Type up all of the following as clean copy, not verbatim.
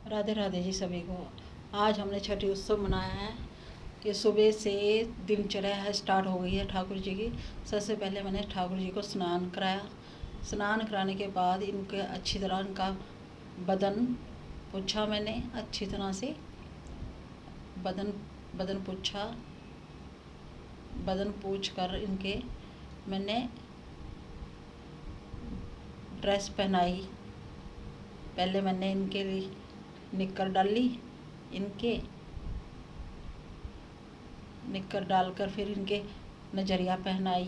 राधे राधे जी सभी को। आज हमने छठी उत्सव मनाया है कि सुबह से दिनचर्या है स्टार्ट हो गई है ठाकुर जी की। सबसे पहले मैंने ठाकुर जी को स्नान कराया। स्नान कराने के बाद इनके अच्छी तरह इनका बदन पोंछा मैंने अच्छी तरह से। बदन बदन पोंछा। बदन पोंछ कर इनके मैंने ड्रेस पहनाई। पहले मैंने इनके लिए निक्कर डाली। इनके निक्कर डालकर फिर इनके नजरिया पहनाई।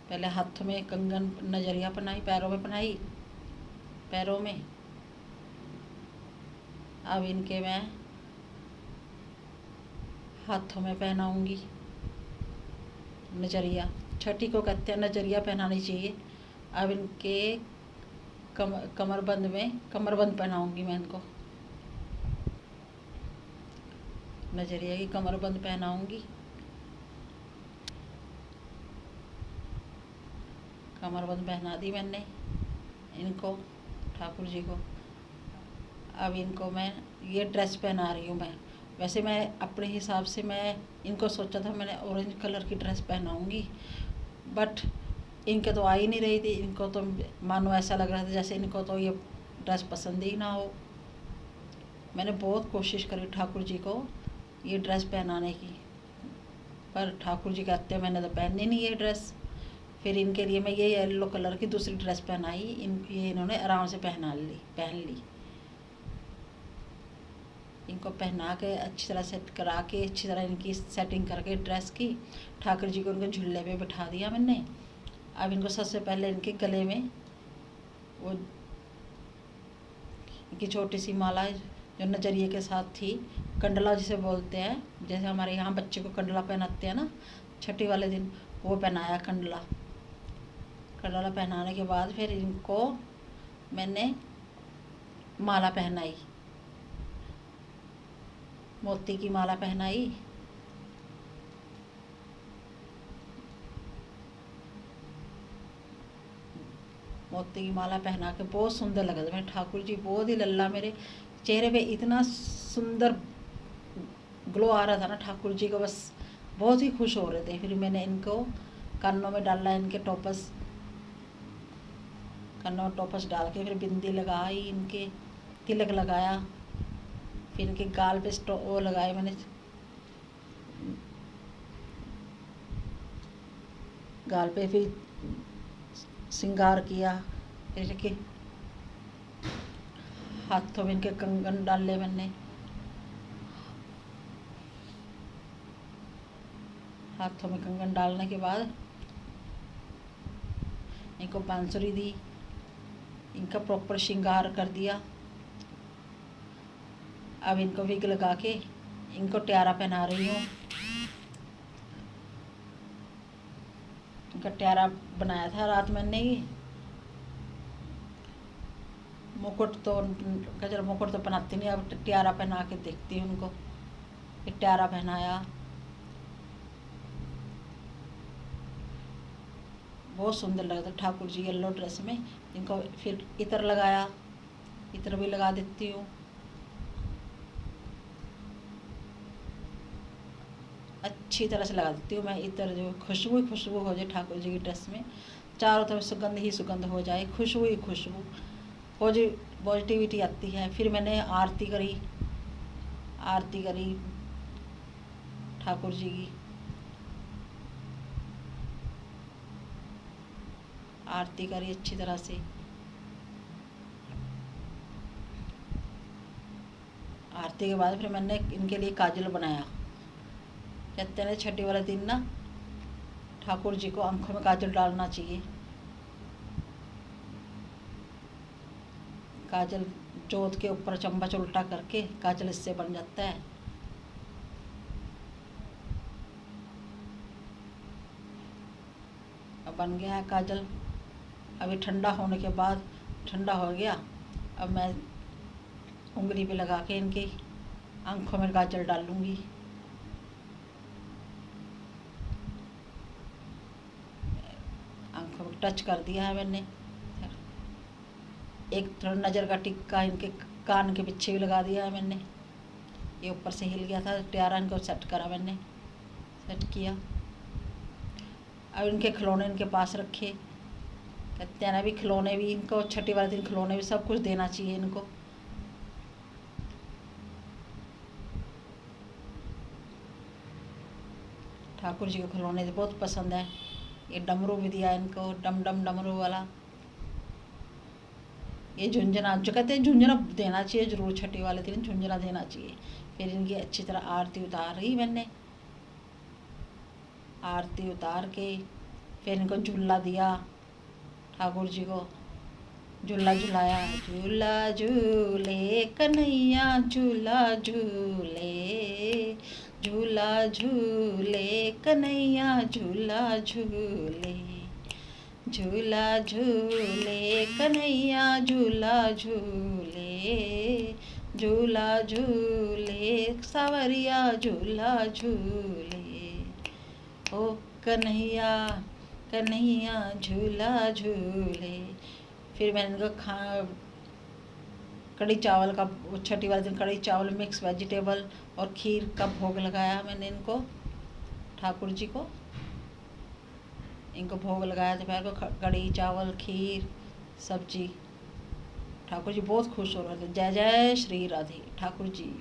पहले हाथों में कंगन नजरिया पहनाई, पैरों में पहनाई, पैरों में। अब इनके मैं हाथों में पहनाऊंगी नजरिया। छठी को कहते हैं नजरिया पहनानी चाहिए। अब इनके कमरबंद में कमरबंद पहनाऊंगी मैं इनको। नजरिया की कमरबंद पहनाऊंगी। कमरबंद पहना दी मैंने इनको ठाकुर जी को। अब इनको मैं ये ड्रेस पहना रही हूँ मैं। वैसे मैं अपने हिसाब से मैं इनको सोचा था मैंने ऑरेंज कलर की ड्रेस पहनाऊंगी, बट इनके तो आ ही नहीं रही थी। इनको तो मानो ऐसा लग रहा था जैसे इनको तो ये ड्रेस पसंद ही ना हो। मैंने बहुत कोशिश करी ठाकुर जी को ये ड्रेस पहनाने की, पर ठाकुर जी कहते हैं मैंने तो पहनी नहीं ये ड्रेस। फिर इनके लिए मैं ये येलो कलर की दूसरी ड्रेस पहनाई। ये इन्होंने आराम से पहन ली। इनको पहना के अच्छी तरह सेट करा के अच्छी तरह इनकी सेटिंग करके ड्रेस की ठाकुर जी को उनके झूले पे बिठा दिया मैंने। अब इनको सबसे पहले इनके गले में वो इनकी छोटी सी माला जो नजरिए के साथ थी, कंडला जिसे बोलते हैं, जैसे हमारे यहाँ बच्चे को कंडला पहनाते हैं ना छठी वाले दिन, वो पहनाया कंडला। कंडला पहनाने के बाद फिर इनको मैंने माला पहनाई, मोती की माला पहनाई। मोती की माला पहना के बहुत सुंदर लगा था मेरे ठाकुर जी। बहुत ही लल्ला, मेरे चेहरे पे इतना सुंदर ग्लो आ रहा था ना ठाकुर जी को, बस बहुत ही खुश हो रहे थे। फिर मैंने इनको कानों में डाला, इनके टॉपस, कानों में टॉपस डाल के फिर बिंदी लगाई, इनके तिलक लगाया। फिर इनके गाल पे वो लगाए मैंने, गाल पे फिर श्रृंगार किया। फिर के हाथों में इनके कंगन डाले मैंने, हाथों में कंगन डालने के बाद इनको बांसुरी दी, इनका प्रॉपर श्रृंगार कर दिया। अब इनको विग लगा के इनको ट्यारा पहना रही हूँ। इनका ट्यारा बनाया था रात मैंने ही। मुकुट तो गजर मुकुट तो पहनाती नहीं, अब ट्यारा पहना के देखती हूँ उनको। फिर ट्यारा पहनाया, बहुत सुंदर लगता ठाकुर जी येलो ड्रेस में। इनको फिर इत्र लगाया, इत्र भी लगा देती हूँ। अच्छी तरह से लगा देती हूँ मैं इत्र, जो खुशबू हो जाए ठाकुर जी की ड्रेस में। चारों तरफ सुगंध ही सुगंध हो जाए, खुशबू ही खुशबू, पॉजिटिविटी आती है। फिर मैंने आरती करी ठाकुर जी की। आरती करी अच्छी तरह से। आरती के बाद फिर मैंने इनके लिए काजल बनाया। कहते हैं छठी वाले दिन ना ठाकुर जी को आंखों में काजल डालना चाहिए। काजल जोत के ऊपर चम्मच उल्टा करके काजल इससे बन जाता है। अब बन गया है काजल। अभी ठंडा होने के बाद, ठंडा हो गया, अब मैं उंगली पे लगा के इनकी आंखों में काजल डालूंगी। आंखों में टच कर दिया है मैंने। एक थोड़ा नज़र का टिक्का इनके कान के पीछे भी लगा दिया है मैंने। ये ऊपर से हिल गया था टियारा, इनको सेट करा मैंने, सेट किया। अब इनके खिलौने इनके पास रखे। कहते हैं ना भी खिलौने भी इनको छठी वाले दिन खिलौने भी सब कुछ देना चाहिए इनको। ठाकुर जी को खिलौने बहुत पसंद है। ये डमरू भी दिया इनको, डम डम डमरू वाला। ये झुंझुना, जो कहते हैं झुंझुना देना चाहिए जरूर, छठी वाले दिन झुंझुना देना चाहिए। फिर इनकी अच्छी तरह आरती उतार रही मैंने। आरती उतार के फिर इनको झूला दिया ठाकुर जी को, झूला झुलाया। झूला झूले कन्हैया झूला झूले, झूला झूले कन्हैया झूला झूले, झूला झूले कन्हैया झूला झूले, झूला झूले सावरिया झूला झूले। ओ कन्हैया कन्हैया झूला झूले। फिर मैंने इनको कढ़ी चावल का, छठी वाले दिन कढ़ी चावल मिक्स वेजिटेबल और खीर का भोग लगाया मैंने इनको, ठाकुर जी को। इनको भोग लगाया दोपहर को, कढ़ी चावल खीर सब्जी। ठाकुर जी बहुत खुश हो रहे थे। जय जय श्री राधे ठाकुर जी।